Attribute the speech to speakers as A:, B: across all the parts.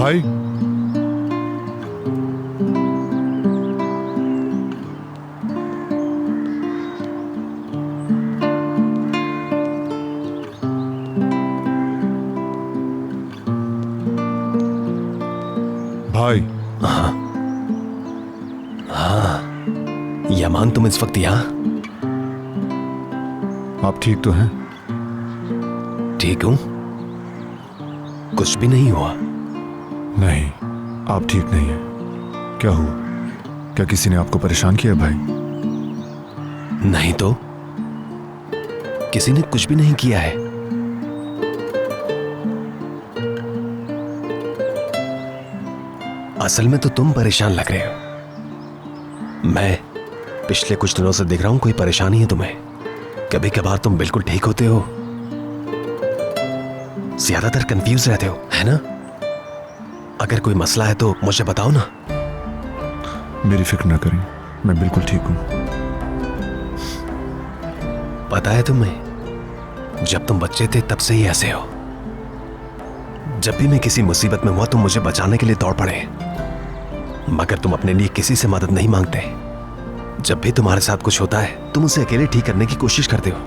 A: भाई, भाई।
B: हाँ हाँ, यमान तुम इस वक्त यहाँ?
A: आप ठीक तो हैं?
B: ठीक हूं, कुछ भी नहीं हुआ।
A: नहीं, आप ठीक नहीं हैं। क्या हुआ? क्या किसी ने आपको परेशान किया भाई?
B: नहीं तो किसी ने कुछ भी नहीं किया है। असल में तो तुम परेशान लग रहे हो। मैं पिछले कुछ दिनों से देख रहा हूं कोई परेशानी है तुम्हें। कभी कभार तुम बिल्कुल ठीक होते हो, ज्यादातर कंफ्यूज रहते हो, है ना? अगर कोई मसला है तो मुझे बताओ ना।
A: मेरी फिक्र ना करें, मैं बिल्कुल ठीक हूं।
B: पता है तुम्हें, जब तुम बच्चे थे तब से ही ऐसे हो। जब भी मैं किसी मुसीबत में हुआ तुम मुझे बचाने के लिए दौड़ पड़े, मगर तुम अपने लिए किसी से मदद नहीं मांगते। जब भी तुम्हारे साथ कुछ होता है तुम उसे अकेले ठीक करने की कोशिश करते हो।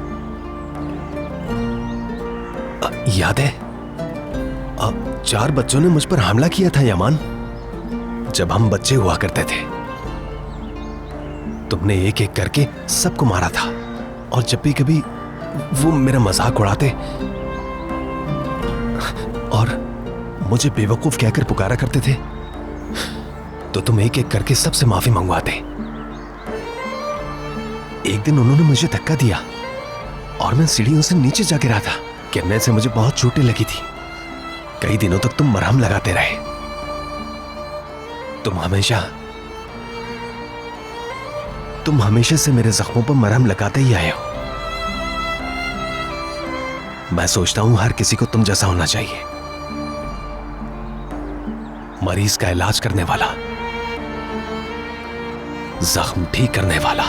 B: याद है 4 बच्चों ने मुझ पर हमला किया था यमान, जब हम बच्चे हुआ करते थे। तुमने एक एक करके सबको मारा था, और जब भी कभी वो मेरा मजाक उड़ाते और मुझे बेवकूफ कहकर पुकारा करते थे तो तुम एक एक करके सबसे माफी मंगवाते। एक दिन उन्होंने मुझे धक्का दिया और मैं सीढ़ियों से नीचे जा गिरा था। गिरने से मुझे बहुत चोटें लगी थी। कई दिनों तक तुम मरहम लगाते रहे। तुम हमेशा से मेरे जख्मों पर मरहम लगाते ही आए हो। मैं सोचता हूं हर किसी को तुम जैसा होना चाहिए, मरीज का इलाज करने वाला, जख्म ठीक करने वाला।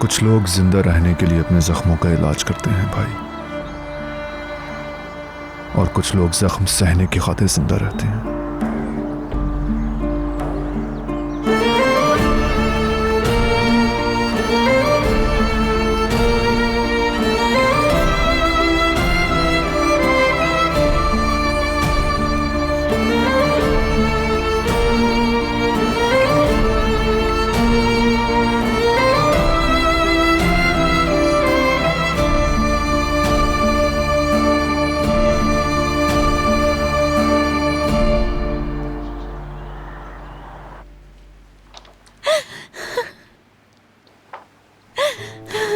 A: कुछ लोग जिंदा रहने के लिए अपने जख्मों का इलाज करते हैं भाई, और कुछ लोग जख्म सहने की खातिर जिंदा रहते हैं।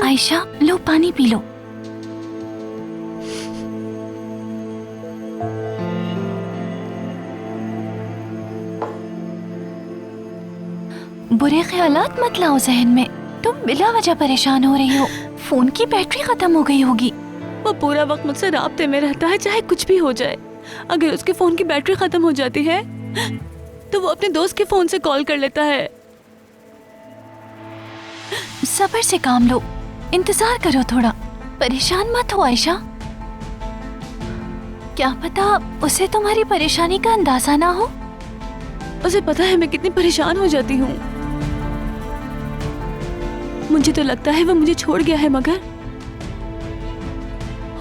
C: आयशा, लो पानी पी लो। बुरे ख्यालात मत लाओ जहन में। तुम बिला वजह परेशान हो रही हो। फोन की बैटरी खत्म हो गई होगी।
D: वो पूरा वक्त मुझसे राब्ते में रहता है, चाहे कुछ भी हो जाए। अगर उसके फोन की बैटरी खत्म हो जाती है तो वो अपने दोस्त के फोन से कॉल कर लेता है।
C: सब्र से काम लो, इंतजार करो थोड़ा। परेशान मत हो आयशा। क्या पता उसे तुम्हारी परेशानी का अंदाजा ना हो।
D: उसे पता है मैं कितनी परेशान हो जाती हूँ। मुझे तो लगता है वो मुझे छोड़ गया है, मगर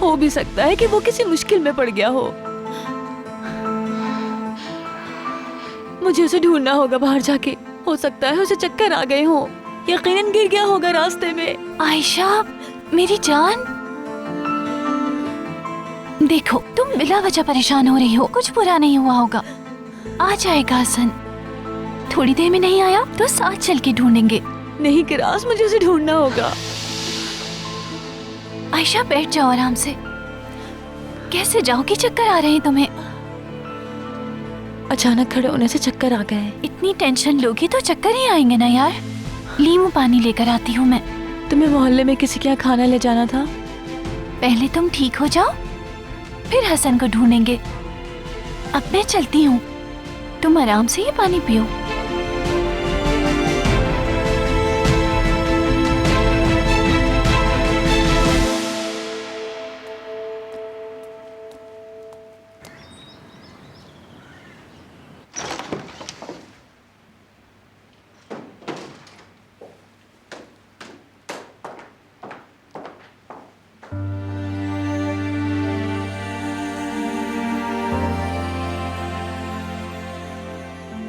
D: हो भी सकता है कि वो किसी मुश्किल में पड़ गया हो। मुझे उसे ढूंढना होगा बाहर जाके। हो सकता है उसे चक्कर आ गए हो, यकीनन गिर गया होगा रास्ते में।
C: आयशा मेरी जान, देखो तुम बिला वजह परेशान हो रही हो। कुछ बुरा नहीं हुआ होगा, आ जाएगा हसन। थोड़ी देर में नहीं आया तो साथ चल के ढूंढेंगे।
D: नहीं किरास, मुझे उसे ढूंढना होगा।
C: आयशा बैठ जाओ आराम से। कैसे जाओगी? चक्कर आ रहे हैं तुम्हें?
D: अचानक खड़े होने से चक्कर आ गए।
C: इतनी टेंशन लोगी तो चक्कर ही आएंगे ना यार। नींबू पानी लेकर आती हूँ मैं।
D: तुम्हें मोहल्ले में किसी के यहाँ खाना ले जाना था।
C: पहले तुम ठीक हो जाओ, फिर हसन को ढूंढेंगे। अब मैं चलती हूँ, तुम आराम से ये पानी पियो।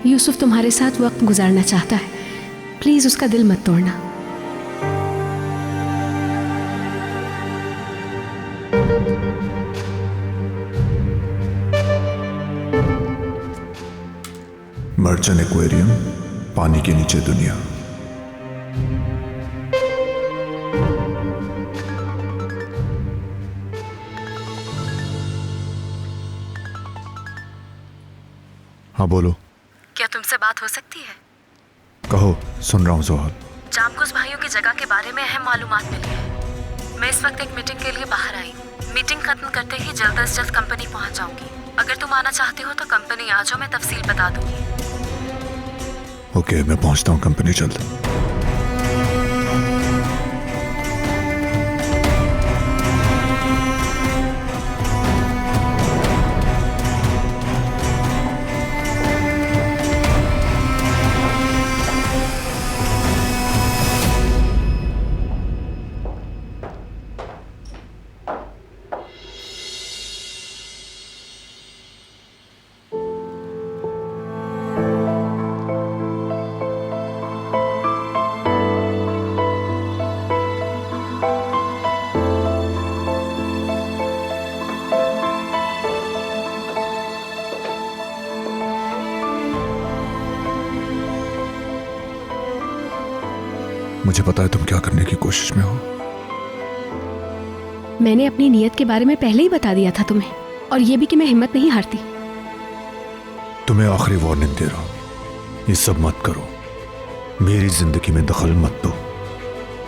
E: यूसुफ तुम्हारे साथ वक्त गुजारना चाहता है, प्लीज उसका दिल मत तोड़ना।
A: मर्चेंट एक्वेरियम, पानी के नीचे दुनिया। हाँ बोलो।
F: क्या तुमसे बात हो सकती है?
A: कहो, सुन रहा हूँ जोहर।
F: जामकुस भाइयों की जगह के बारे में अहम मालूमात मिली है। मैं इस वक्त एक मीटिंग के लिए बाहर आई। मीटिंग खत्म करते ही जल्द से जल्द कंपनी पहुंच जाऊंगी। अगर तुम आना चाहते हो तो कंपनी आ जाओ, मैं तफसील बता दूंगी।
A: ओके, मैं पहुंचता हूँ कंपनी जल्द। मुझे पता है तुम क्या करने की कोशिश में हो।
E: मैंने अपनी नीयत के बारे में पहले ही बता दिया था तुम्हें, और ये भी कि मैं हिम्मत नहीं हारती।
A: तुम्हें आखिरी वार्निंग दे रहा हूं, ये सब मत करो। मेरी जिंदगी में दखल मत दो।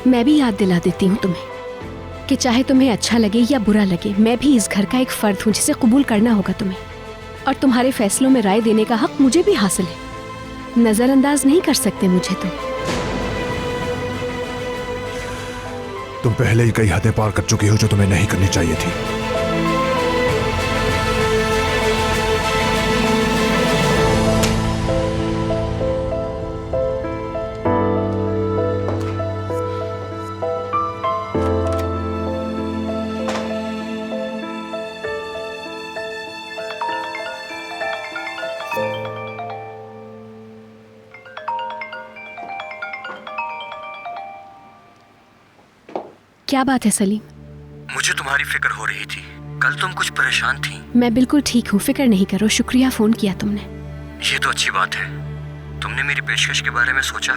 E: मैं भी याद दिला देती हूँ तुम्हें कि चाहे तुम्हें अच्छा लगे या बुरा लगे, मैं भी इस घर का एक फर्द हूँ जिसे कबूल करना होगा तुम्हें, और तुम्हारे फैसलों में राय देने का हक मुझे भी हासिल है। नजरअंदाज नहीं कर सकते मुझे
A: तुम पहले ही कई हदें पार कर चुकी हो जो तुम्हें नहीं करनी चाहिए थी।
E: क्या बात है सलीम?
B: मुझे तुम्हारी फिक्र हो रही थी। कल तुम कुछ परेशान थी।
E: मैं बिल्कुल ठीक हूँ, फिक्र नहीं करो। शुक्रिया फोन किया तुमने।
B: ये तो अच्छी बात है। तुमने मेरी पेशकश के बारे में सोचा।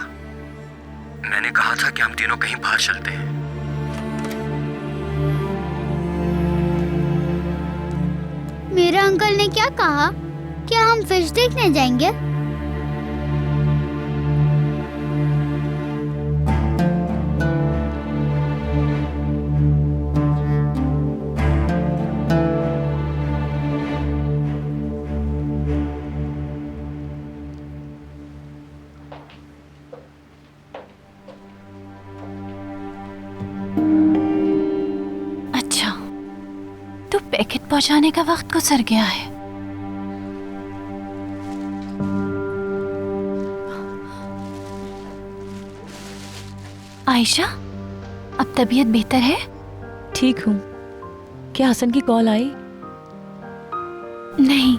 B: मैंने कहा था कि हम तीनों कहीं बाहर चलते हैं।
G: मेरे अंकल ने क्या कहा? क्या हम फिश देखने जाएंगे?
C: अच्छा, तो पैकेट पहुंचाने का वक्त गुजर गया है। आयशा, अब तबीयत बेहतर है?
D: ठीक हूँ। क्या हसन की कॉल आई?
C: नहीं,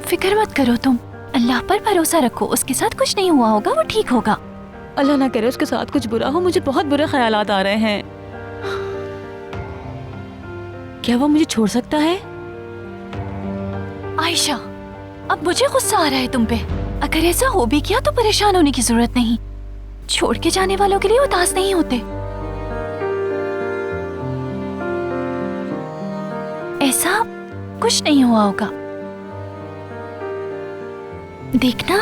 C: फिक्र मत करो तुम। अल्लाह पर भरोसा रखो, उसके साथ कुछ नहीं हुआ होगा, वो ठीक होगा।
D: अल्लाह ना करे उसके साथ कुछ बुरा हो। मुझे बहुत बुरे ख्यालात आ रहे हैं। क्या वो मुझे छोड़ सकता है?
C: आयशा, अब मुझे गुस्सा आ रहा है तुम पे। अगर ऐसा हो भी किया तो परेशान होने की जरूरत नहीं। छोड़ के जाने वालों के लिए उदास नहीं होते। ऐसा कुछ नहीं हुआ होगा। देखना,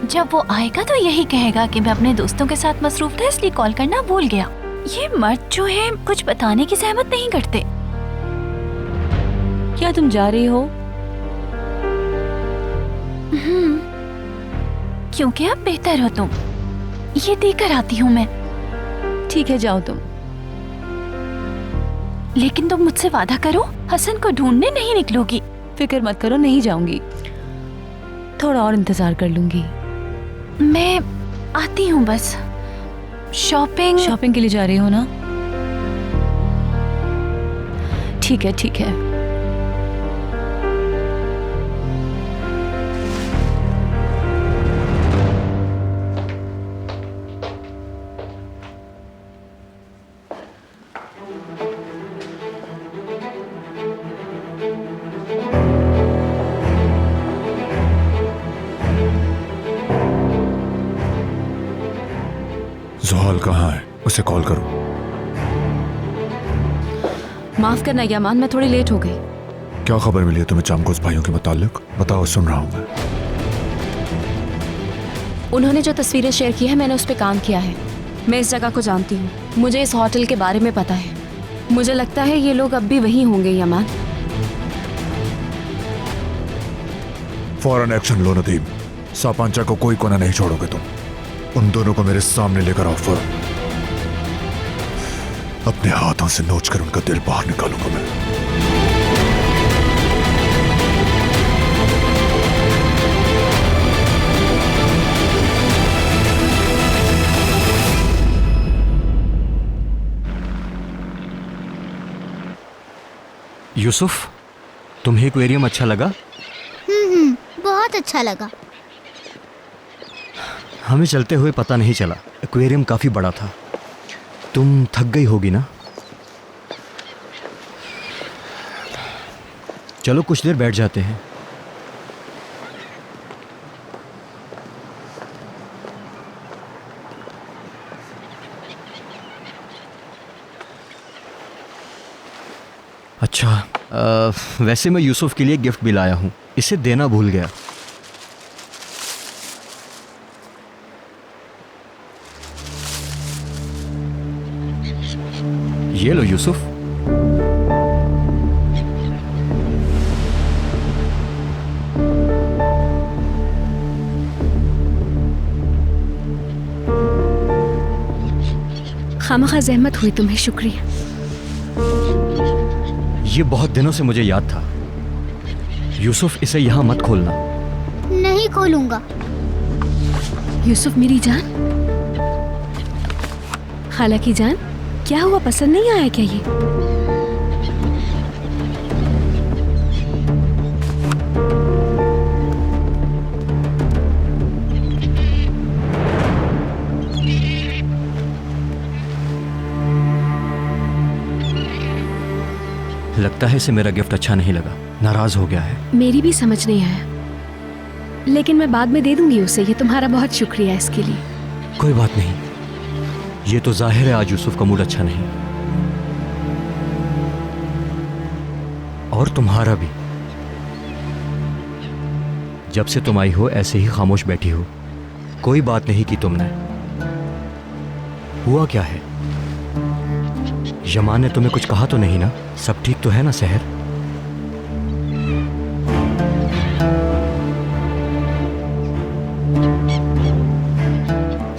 C: जब वो आएगा तो यही कहेगा कि मैं अपने दोस्तों के साथ मसरूफ था इसलिए कॉल करना भूल गया। ये मर्द जो है कुछ बताने की जहमत नहीं करते।
D: क्या तुम जा रही हो?
C: क्योंकि अब बेहतर हो तुम। ये देकर आती हूँ मैं।
D: ठीक है, जाओ तुम।
C: लेकिन तुम मुझसे वादा करो हसन को ढूंढने नहीं निकलोगी।
D: फिक्र मत करो, नहीं जाऊंगी। थोड़ा और इंतजार कर लूंगी।
C: मैं आती हूँ बस। शॉपिंग
D: के लिए जा रही हो ना? ठीक है, ठीक है।
A: ज़ोहाल कहाँ है? उसे कॉल करो।
D: माफ करना यामान, मैं थोड़ी लेट हो गई।
A: क्या खबर मिली है तुम्हें चामकोस भाइयों के मुतालिक? बताओ, सुन रहा हूँ मैं।
H: उन्होंने जो तस्वीरें शेयर की है मैंने उस पर काम किया है। मैं इस जगह को जानती हूँ, मुझे इस होटल के बारे में पता है। मुझे लगता है ये लोग अब भी वहीं होंगे यामान।
A: फौरन एक्शन लो नदीम। सापांचा को कोई कोना नहीं छोड़ोगे तुम। उन दोनों को मेरे सामने लेकर आओ फौरन। अपने हाथों से नोचकर उनका दिल बाहर निकालूंगा मैं।
I: यूसुफ, तुम्हें एक्वेरियम अच्छा लगा?
G: बहुत अच्छा लगा।
I: हमें चलते हुए पता नहीं चला, एक्वेरियम काफी बड़ा था। तुम थक गई होगी ना? चलो कुछ देर बैठ जाते हैं। अच्छा, वैसे मैं यूसुफ के लिए गिफ्ट भी लाया हूँ, इसे देना भूल गया। ये लो यूसुफ।
E: खामखा जहमत हुई तुम्हें, शुक्रिया।
I: ये बहुत दिनों से मुझे याद था। यूसुफ, इसे यहाँ मत खोलना।
G: नहीं खोलूंगा।
E: यूसुफ मेरी जान, खाला की जान, क्या हुआ? पसंद नहीं आया क्या ये?
I: लगता है इसे मेरा गिफ्ट अच्छा नहीं लगा, नाराज हो गया है।
E: मेरी भी समझ नहीं आया, लेकिन मैं बाद में दे दूंगी उसे। ये तुम्हारा बहुत शुक्रिया इसके लिए।
I: कोई बात नहीं, ये तो जाहिर है आज यूसुफ का मूड अच्छा नहीं, और तुम्हारा भी। जब से तुम आई हो ऐसे ही खामोश बैठी हो, कोई बात नहीं की तुमने। हुआ क्या है? यमान ने तुम्हें कुछ कहा तो नहीं ना? सब ठीक तो है ना सहर?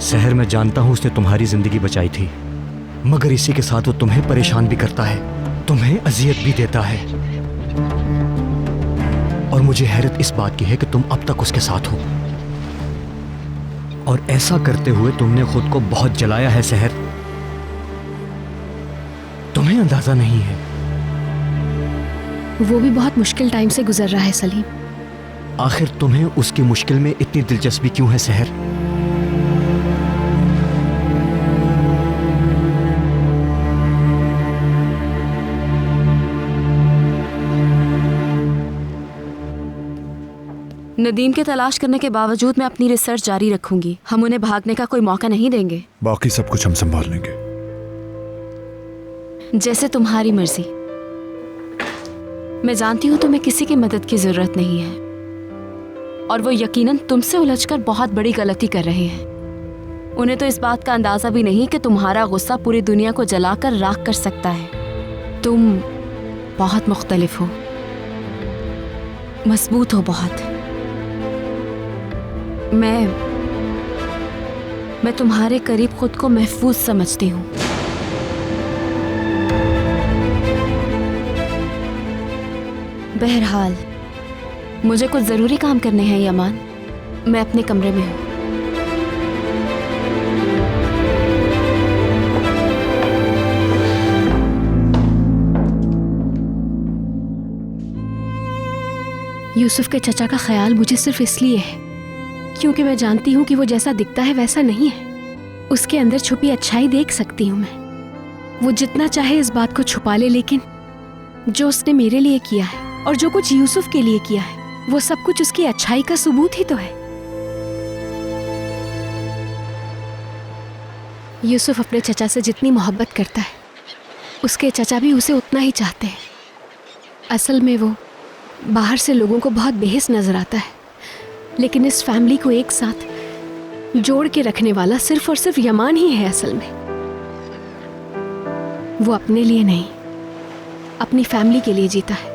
I: सहर, मैं जानता हूं उसने तुम्हारी जिंदगी बचाई थी, मगर इसी के साथ वो तुम्हें परेशान भी करता है, तुम्हें अजियत भी देता है। और मुझे हैरत इस बात की है कि तुम अब तक उसके साथ हो, और ऐसा करते हुए तुमने खुद को बहुत जलाया है सहर। तुम्हें अंदाजा नहीं है।
E: वो भी बहुत मुश्किल टाइम से गुजर रहा है सलीम।
I: आखिर तुम्हें उसकी मुश्किल में इतनी दिलचस्पी क्यों है सहर?
H: नदीम के तलाश करने के बावजूद मैं अपनी रिसर्च जारी रखूंगी। हम उन्हें भागने का कोई मौका नहीं देंगे।
A: बाकी सब कुछ हम संभाल लेंगे।
H: जैसे तुम्हारी मर्जी। मैं जानती हूँ तुम्हें किसी की मदद की जरूरत नहीं है, और वो यकीनन तुमसे उलझकर बहुत बड़ी गलती कर रहे हैं। उन्हें तो इस बात का अंदाजा भी नहीं कि तुम्हारा गुस्सा पूरी दुनिया को जलाकर राख कर सकता है। तुम बहुत मुख्तलिफ हो, मजबूत हो बहुत। मैं तुम्हारे करीब खुद को महफूज समझती हूँ। बहरहाल मुझे कुछ जरूरी काम करने हैं यमान। मैं अपने कमरे में हूँ।
E: यूसुफ के चचा का ख्याल मुझे सिर्फ इसलिए है क्योंकि मैं जानती हूँ कि वो जैसा दिखता है वैसा नहीं है। उसके अंदर छुपी अच्छाई देख सकती हूँ मैं। वो जितना चाहे इस बात को छुपा ले, लेकिन जो उसने मेरे लिए किया है और जो कुछ यूसुफ के लिए किया है, वो सब कुछ उसकी अच्छाई का सबूत ही तो है। यूसुफ अपने चचा से जितनी मोहब्बत करता है, उसके चचा भी उसे उतना ही चाहते हैं। असल में वो बाहर से लोगों को बहुत बेहिस नजर आता है, लेकिन इस फैमिली को एक साथ जोड़ के रखने वाला सिर्फ और सिर्फ यमान ही है। असल में वो अपने लिए नहीं, अपनी फैमिली के लिए जीता है।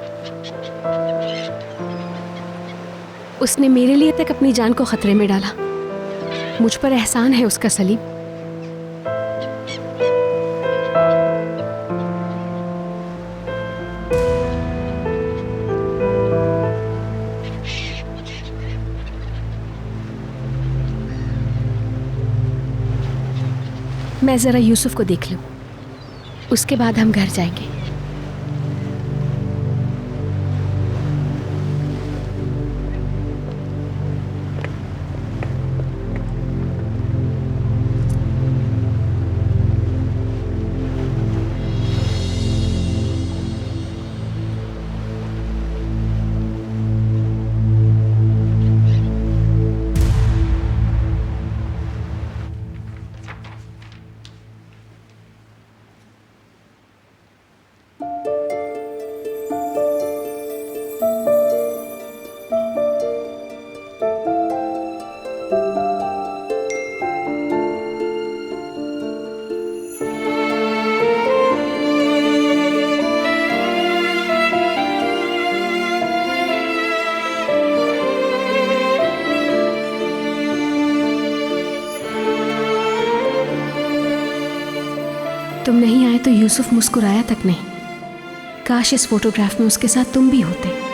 E: उसने मेरे लिए तक अपनी जान को खतरे में डाला। मुझ पर एहसान है उसका सलीम। मैं जरा यूसुफ को देख लूं, उसके बाद हम घर जाएंगे। तुम नहीं आए तो यूसुफ मुस्कुराया तक नहीं। काश इस फोटोग्राफ में उसके साथ तुम भी होते।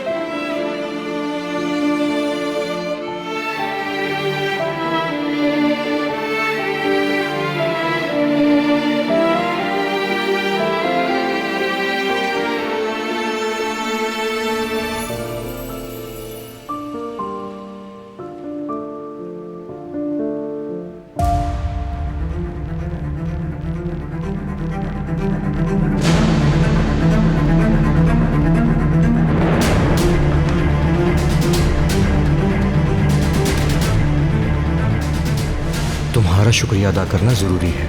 I: तुम्हारा शुक्रिया अदा करना जरूरी है।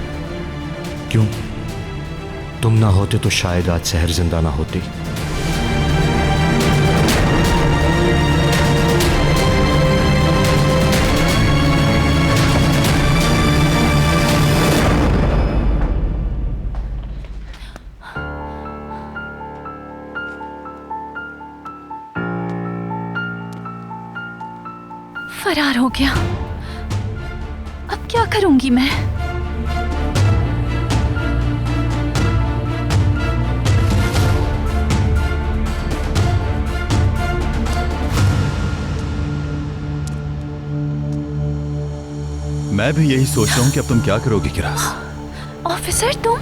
I: क्यों? तुम ना होते तो शायद आज सहर जिंदा ना होती।
C: फरार हो गया। अब क्या करूंगी मैं?
J: मैं भी यही सोच रहा हूँ कि अब तुम क्या करोगी किरास।
C: ऑफिसर तुम?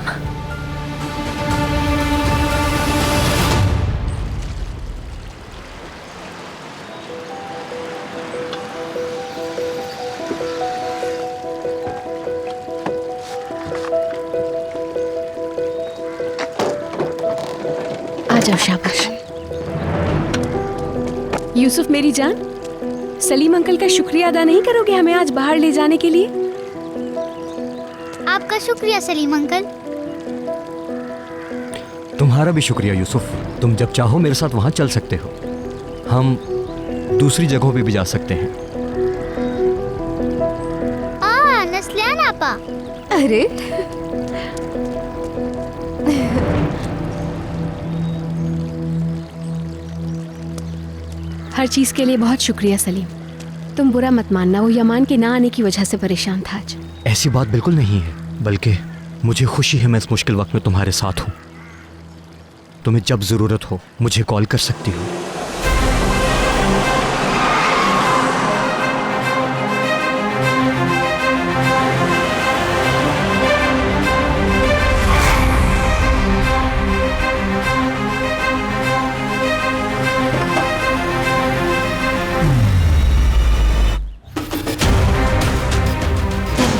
E: आ जाओ, शाबाश। यूसुफ मेरी जान, सलीम अंकल का शुक्रिया अदा नहीं करोगे हमें आज बाहर ले जाने के लिए?
G: आपका शुक्रिया सलीम अंकल।
I: तुम्हारा भी शुक्रिया यूसुफ। तुम जब चाहो मेरे साथ वहां चल सकते हो। हम दूसरी जगहों पे भी जा सकते हैं।
G: नस्लियान आपा।
E: अरे हर चीज के लिए बहुत शुक्रिया सलीम। तुम बुरा मत मानना, वो यमान के ना आने की वजह से परेशान था आज।
I: ऐसी बात बिल्कुल नहीं है, बल्कि मुझे खुशी है मैं इस मुश्किल वक्त में तुम्हारे साथ हूं। तुम्हें जब जरूरत हो मुझे कॉल कर सकती हो।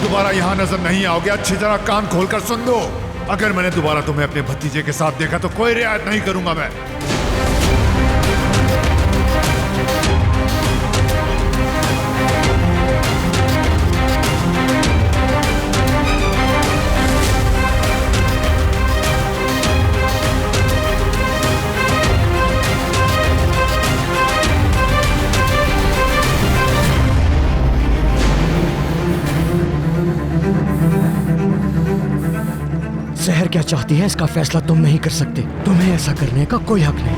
A: दोबारा यहाँ नजर नहीं आओगे, अच्छी तरह कान खोलकर सुन दो। अगर मैंने दोबारा तुम्हें अपने भतीजे के साथ देखा तो कोई रियायत नहीं करूंगा मैं।
I: शहर क्या चाहती है इसका फैसला तुम नहीं कर सकते। तुम्हें ऐसा करने का कोई हक नहीं।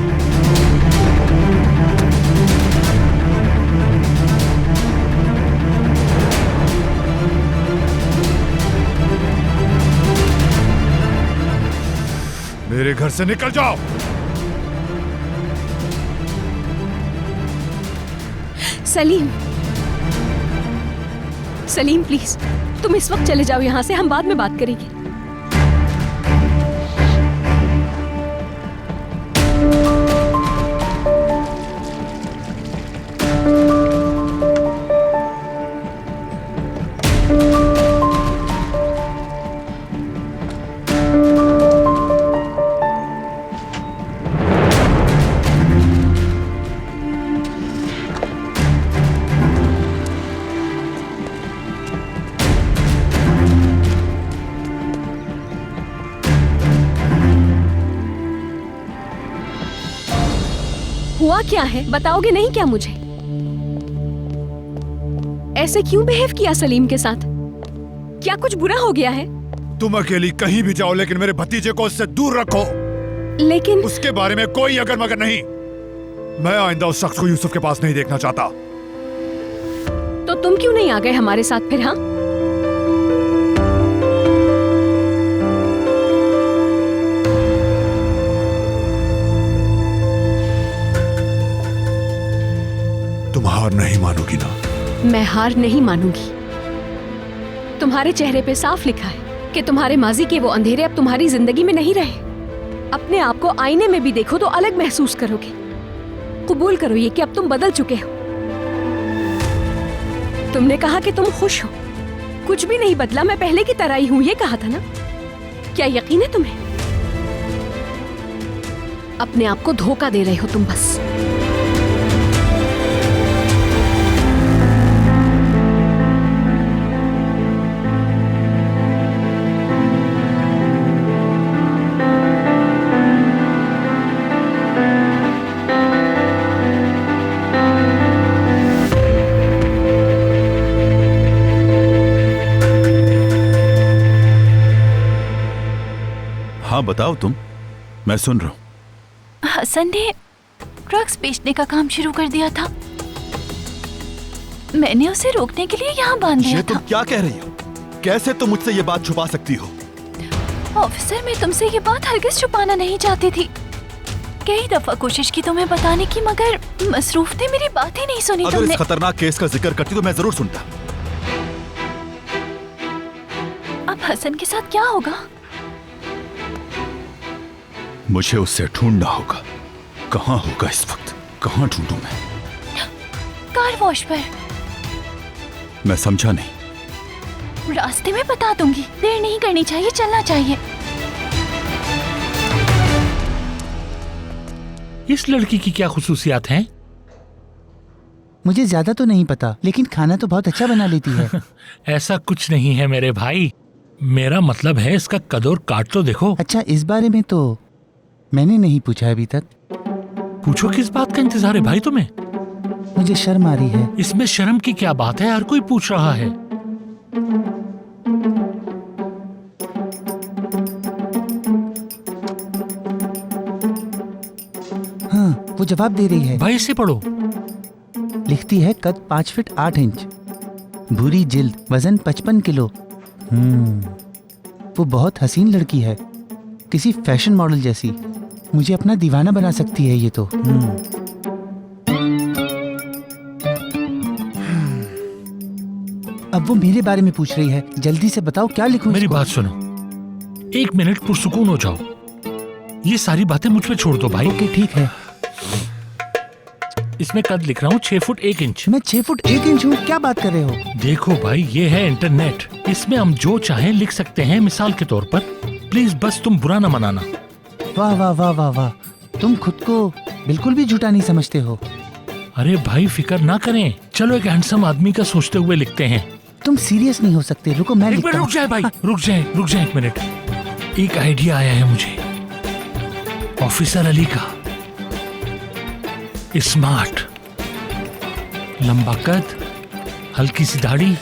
A: मेरे घर से निकल जाओ।
E: सलीम, सलीम प्लीज तुम इस वक्त चले जाओ यहाँ से, हम बाद में बात करेंगे। हुआ क्या है बताओगे नहीं क्या मुझे? ऐसे क्यों बिहेव किया सलीम के साथ? क्या कुछ बुरा हो गया है?
A: तुम अकेली कहीं भी जाओ लेकिन मेरे भतीजे को उससे दूर रखो।
E: लेकिन
A: उसके बारे में कोई अगर मगर नहीं। मैं आइंदा उस शख्स को यूसुफ के पास नहीं देखना चाहता।
E: तो तुम क्यों नहीं आ गए हमारे साथ फिर? हाँ,
A: तुम हार नहीं मानोगी ना?
E: मैं हार नहीं मानूंगी। तुम्हारे चेहरे पे साफ लिखा है कि तुम्हारे माजी के वो अंधेरे अब तुम्हारी जिंदगी में नहीं रहे। अपने आप को आईने में भी देखो तो अलग महसूस करोगे। कबूल करो ये कि अब तुम बदल चुके हो। तुमने कहा कि तुम खुश हो, कुछ भी नहीं बदला, मैं पहले की तरह ही हूं, ये कहा था ना? क्या यकीन है तुम्हें? अपने आप को धोखा दे रहे हो तुम बस।
J: हाँ बताओ तुम, मैं सुन रहा हूँ।
C: हसन ने ड्रग्स बेचने का काम शुरू कर दिया था। मैंने उसे रोकने के लिए यहाँ बांध दिया
J: ये
C: था।
J: तुम क्या कह रही हो? कैसे तुम मुझसे ये बात छुपा सकती हो?
C: ऑफिसर, मैं तुमसे ये बात हरगिज छुपाना नहीं चाहती थी। कई दफा कोशिश की तुम्हें बताने की, मगर मसरूफ ने मेरी बात ही नहीं सुनी।
J: अगर
C: तुमने
J: इस खतरनाक केस का जिक्र करती तो मैं जरूर सुनता।
C: अब हसन के साथ क्या होगा?
J: मुझे उससे ढूंढना होगा। कहाँ होगा इस वक्त? कहाँ ढूंढूं मैं?
C: कार वॉश पर।
J: मैं समझा नहीं।
C: रास्ते में बता दूंगी। देर नहीं करनी चाहिए, चलना चाहिए।
K: इस लड़की की क्या खुसूसियात हैं?
L: मुझे ज्यादा तो नहीं पता, लेकिन खाना तो बहुत अच्छा बना लेती है।
K: ऐसा कुछ नहीं है मेरे भाई, मेरा मतलब है इसका कद और काट तो देखो।
L: अच्छा, इस बारे में तो मैंने नहीं पूछा अभी तक।
K: पूछो, किस बात का इंतजार है भाई तुम्हें?
L: मुझे शर्म आ रही है।
K: इसमें शर्म की क्या बात है? हर कोई पूछ रहा है।
L: हाँ, वो जवाब दे रही है।
K: भाई इसे पढ़ो।
L: लिखती है कद 5 फीट 8 इंच, भूरी जिल्द, वजन 55 किलो। वो बहुत हसीन लड़की है, किसी फैशन मॉडल जैसी। मुझे अपना दीवाना बना सकती है ये तो। अब वो मेरे बारे में पूछ रही है। जल्दी से बताओ क्या लिखूं?
K: मेरी बात सुनो, 1 मिनट पुरसुकून हो जाओ। ये सारी बातें मुझ पे छोड़ दो भाई।
L: ओके ठीक है।
K: इसमें कद लिख रहा हूँ 6 फुट 1 इंच।
L: मैं 6 फुट 1 इंच हूँ? क्या बात कर रहे हो?
K: देखो भाई, ये है इंटरनेट, इसमें हम जो चाहें लिख सकते हैं। मिसाल के तौर पर, प्लीज बस तुम बुरा ना मनाना।
L: वाह वाह वाह वाह वाह, तुम खुद को बिल्कुल भी झूठा नहीं समझते हो।
K: अरे भाई फिक्र ना करें, चलो एक हैंडसम आदमी का सोचते हुए लिखते हैं।
L: तुम सीरियस नहीं हो सकते। रुको मैं
K: एक
L: लिखता
K: मिनट
L: हूँ।
K: रुक जाए भाई, रुक जाए 1 मिनट। एक आइडिया आया है मुझे। ऑफिसर अली का, स्मार्ट, लंबा कद, हल्की सी दाढ़ी।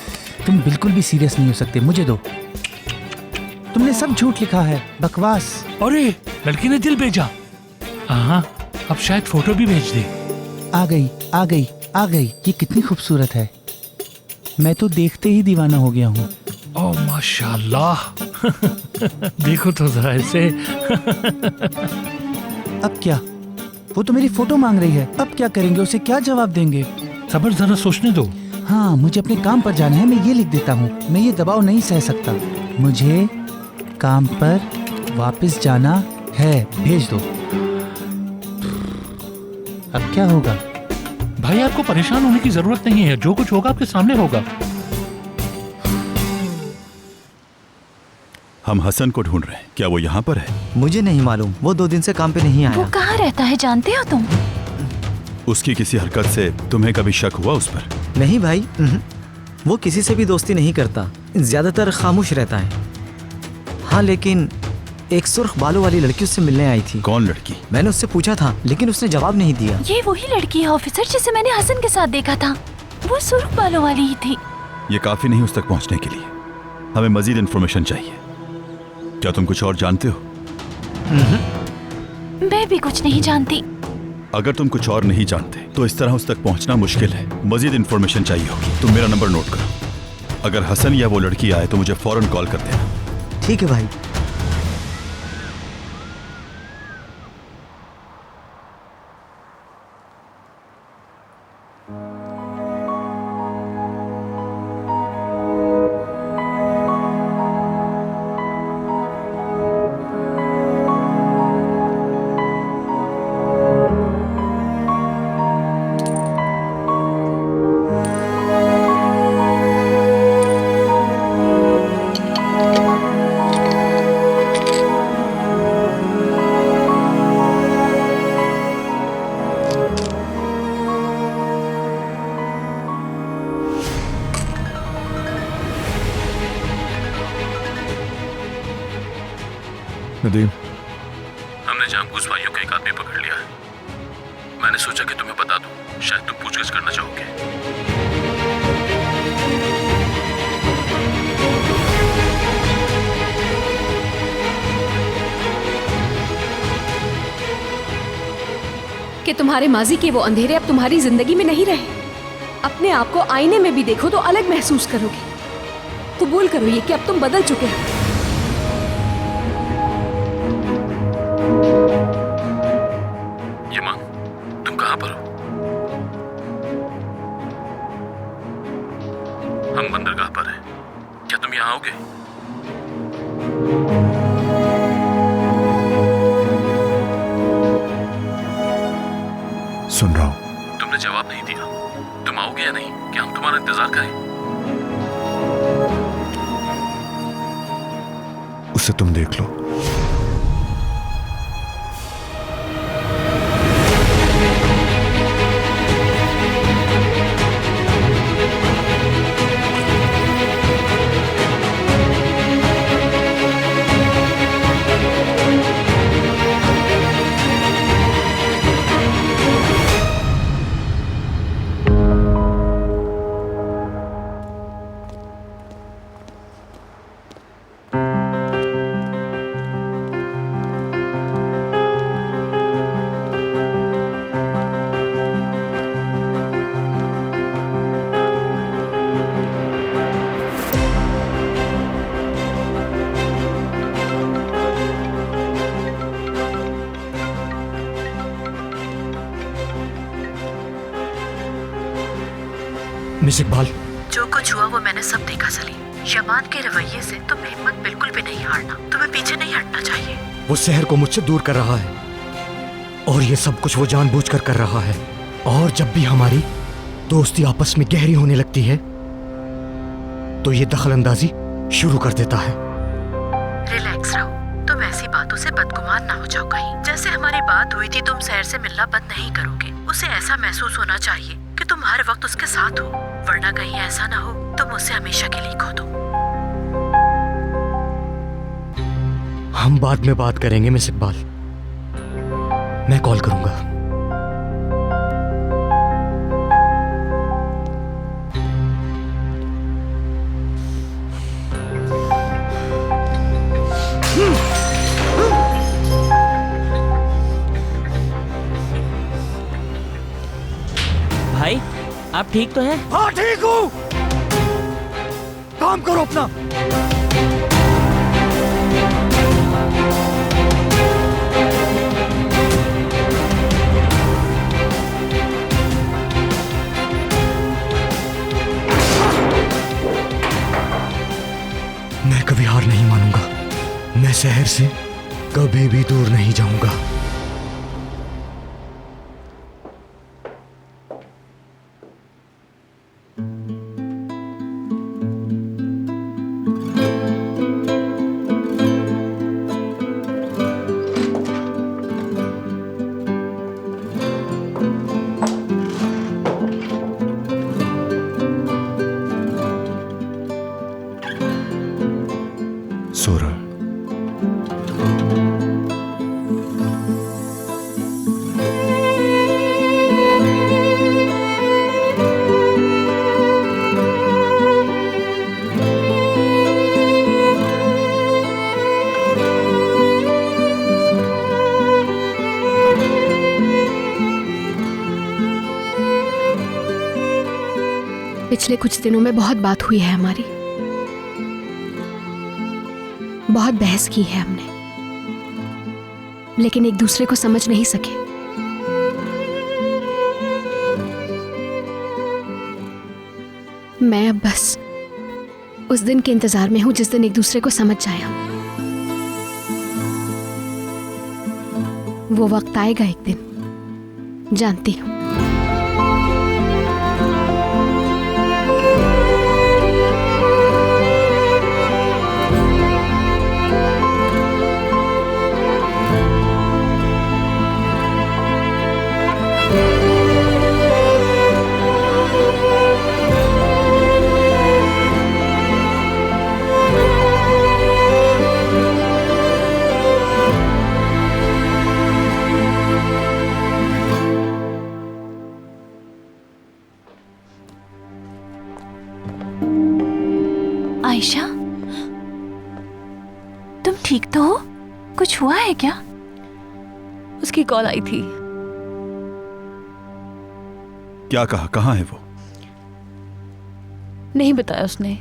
L: तुम बिल्कुल भी सीरियस नहीं हो सकते, मुझे दो। तुमने सब झूठ लिखा है, बकवास।
K: अरे लड़की ने दिल भेजा। हाँ, अब शायद फोटो भी भेज दे।
L: आ गई आ गई आ गई। ये कितनी खूबसूरत है, मैं तो देखते ही दीवाना हो गया हूँ।
K: ओह माशाल्लाह। देखो तो जरा ऐसे।
L: अब क्या? वो तो मेरी फोटो मांग रही है। अब क्या करेंगे? उसे क्या जवाब देंगे?
K: सबर जरा सोचने दो।
L: हाँ, मुझे अपने काम पर जाना है। मैं ये लिख देता हूँ। मैं ये दबाव नहीं सह सकता। मुझे काम पर वापस जाना है, भेज दो। अब क्या होगा?
K: भाई आपको परेशान होने की जरूरत नहीं है, जो कुछ होगा आपके सामने होगा।
J: हम हसन को ढूंढ रहे हैं, क्या वो यहाँ पर है?
M: मुझे नहीं मालूम, वो 2 दिन से काम पे नहीं आया।
C: वो कहाँ रहता है जानते हो तुम?
J: उसकी किसी हरकत से तुम्हें कभी शक हुआ उस पर?
M: नहीं भाई, वो किसी से भी दोस्ती नहीं करता, ज्यादातर खामोश रहता है। हाँ, लेकिन एक सुर्ख बालों वाली लड़की उससे मिलने आई थी।
J: कौन लड़की?
M: मैंने उससे पूछा था, लेकिन उसने जवाब नहीं दिया।
C: ये वही लड़की है ऑफिसर, जिसे मैंने हसन के साथ देखा था। वो सुर्ख बालों वाली ही थी।
J: ये काफी नहीं उस तक पहुंचने के लिए, हमें मजीद इंफॉर्मेशन चाहिए। क्या तुम कुछ और जानते हो?
C: मैं भी कुछ नहीं जानती।
J: अगर तुम कुछ और नहीं जानते तो इस तरह उस तक पहुंचना मुश्किल है। मजीद इंफॉर्मेशन चाहिए होगी। तुम मेरा नंबर नोट करो। अगर हसन या वो लड़की आए तो मुझे फौरन कॉल कर देना।
M: ठीक है भाई।
J: नदीम,
B: हमने जानबूझ भाइयों का एक आदमी पकड़ लिया है। मैंने सोचा कि तुम्हें बता दूं, शायद तुम पूछगिछ करना चाहोगे।
E: कि तुम्हारे माजी के वो अंधेरे अब तुम्हारी जिंदगी में नहीं रहे। अपने आप को आईने में भी देखो तो अलग महसूस करोगे। कबूल करो ये कि अब तुम बदल चुके हो।
B: यमान, तुम कहां पर हो? हम बंदरगाह पर हैं। क्या तुम यहां आओगे?
A: सुन रहा हूं।
B: तुमने जवाब नहीं दिया। तुम आओगे या नहीं? क्या हम तुम्हारा इंतजार करें?
A: उसे तुम देख लो।
I: मिस इकबाल,
F: जो कुछ हुआ वो मैंने सब देखा सलीम। शबान के रवैये से तुम्हें हिम्मत बिल्कुल भी नहीं हारना, तुम्हें पीछे नहीं हटना चाहिए।
I: वो शहर को मुझसे दूर कर रहा है और ये सब कुछ वो जानबूझकर कर रहा है। और जब भी हमारी दोस्ती आपस में गहरी होने लगती है तो ये दखल अंदाजी शुरू कर देता है।
F: रिलैक्स रहो, तुम ऐसी बातों से बदगुमान ना हो जाओ कहीं। जैसे हमारी बात हुई थी, तुम शहर से मिलना बंद नहीं करोगे। उसे ऐसा महसूस होना चाहिए कि तुम हर वक्त उसके साथ हो, वरना कहीं ऐसा ना हो तुम उससे हमेशा के लिए खो दो।
I: हम बाद में बात करेंगे मिस इकबाल, मैं कॉल करूंगा।
N: भाई आप ठीक तो हैं?
I: हाँ ठीक हूँ। काम करो अपना। मैं कभी हार नहीं मानूंगा। मैं शहर से कभी भी दूर नहीं जाऊंगा।
A: सोरा,
E: पिछले कुछ दिनों में बहुत बात हुई है हमारी, बहुत बहस की है हमने, लेकिन एक दूसरे को समझ नहीं सके। मैं अब बस उस दिन के इंतजार में हूं जिस दिन एक दूसरे को समझ जाए हम। वो वक्त आएगा एक दिन, जानती हूं।
C: आयशा, तुम ठीक तो हो? कुछ हुआ है क्या?
D: उसकी कॉल आई थी।
J: क्या कहा? कहाँ है वो?
D: नहीं बताया उसने,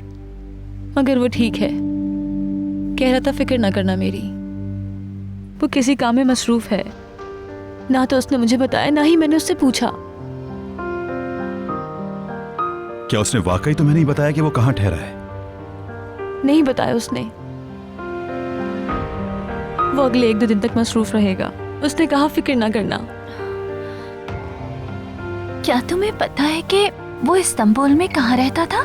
D: मगर वो ठीक है। कह रहा था फिक्र ना करना मेरी। वो किसी काम में मसरूफ है। ना तो उसने मुझे बताया, ना ही मैंने उससे पूछा।
J: क्या उसने वाकई तुम्हें नहीं बताया कि वो कहाँ ठहरा है?
D: नहीं बताया उसने। वो अगले 1-2 दिन तक मसरूफ रहेगा। उसने कहा फिक्र ना करना।
C: क्या तुम्हें पता है कि वो इस्तांबुल में कहाँ रहता था?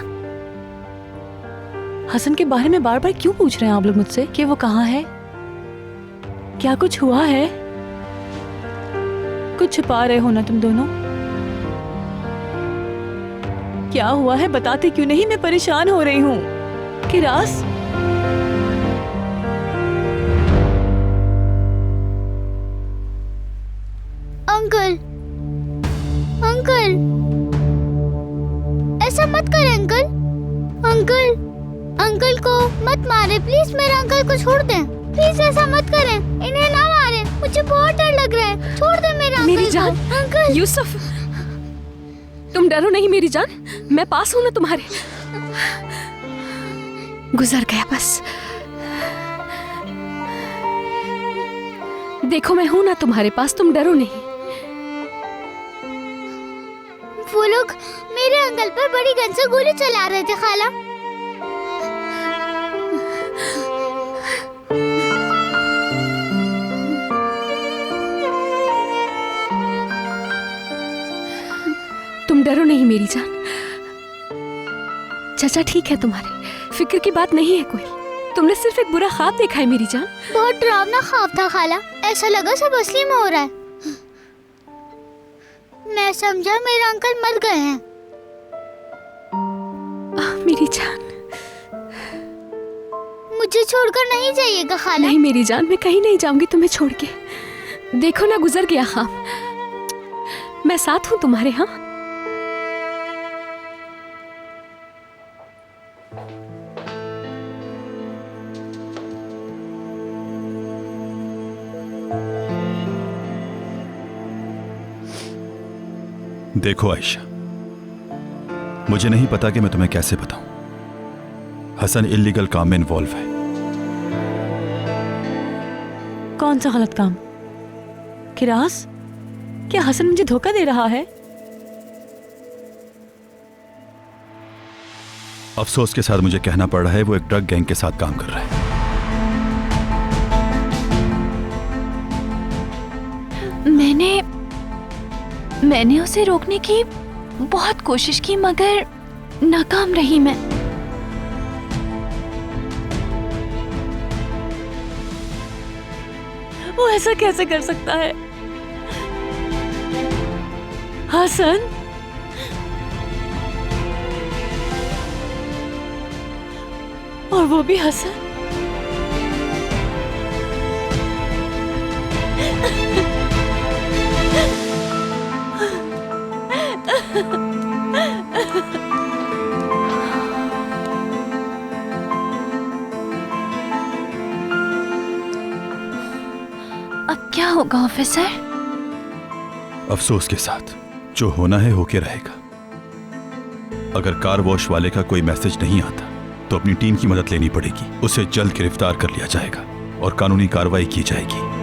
D: हसन के बारे में बार बार क्यों पूछ रहे हैं आप लोग मुझसे कि वो कहाँ है? क्या कुछ हुआ है? कुछ छुपा रहे हो ना तुम दोनों? क्या हुआ है बताते क्यों नहीं? मैं परेशान हो रही हूँ। कि रास
G: अंकल, अंकल ऐसा मत करें अंकल। अंकल, अंकल को मत मारे प्लीज। मेरा अंकल को छोड़ दें प्लीज। ऐसा मत करें, इन्हें ना मारें। मुझे बहुत डर लग रहा है। छोड़ दे मेरा अंकल।
E: मेरी जान,
G: अंकल।
E: यूसुफ, तुम डरो नहीं मेरी जान। मैं पास हूं ना तुम्हारे। गुजर गया बस। देखो मैं हूं ना तुम्हारे पास, तुम डरो नहीं।
G: वो लोग मेरे अंकल पर बड़ी गन से गोली चला रहे थे खाला।
E: तुम डरो नहीं मेरी जान, चाचा ठीक है तुम्हारे, फिक्र की बात नहीं है कोई। तुमने सिर्फ एक बुरा ख्वाब देखा है मेरी जान।
G: बहुत डरावना ख्वाब था खाला, ऐसा लगा सब असली में हो रहा है। मैं समझा मेरे अंकल मर गए हैं।
E: मेरी जान,
G: मुझे छोड़कर नहीं जाइएगा खाला।
E: नहीं मेरी जान, मैं कहीं नहीं जाऊंगी तुम्हें छोड़ के। देखो ना गुजर गया ख्वाब, मैं साथ हूँ तुम्हारे। हाँ
J: देखो आयशा, मुझे नहीं पता कि मैं तुम्हें कैसे बताऊं। हसन इल्लीगल काम में इन्वॉल्व है।
D: कौन सा गलत काम? किरास, क्या हसन मुझे धोखा दे रहा है?
J: अफसोस के साथ मुझे कहना पड़ रहा है वो एक ड्रग गैंग के साथ काम कर रहा है।
C: मैंने उसे रोकने की बहुत कोशिश की मगर नाकाम रही मैं।
D: वो ऐसा कैसे कर सकता है? हसन, और वो भी हसन।
C: अब क्या होगा ऑफिसर?
J: अफसोस के साथ जो होना है होके रहेगा। अगर कार वॉश वाले का कोई मैसेज नहीं आता तो अपनी टीम की मदद लेनी पड़ेगी। उसे जल्द गिरफ्तार कर लिया जाएगा और कानूनी कार्रवाई की जाएगी।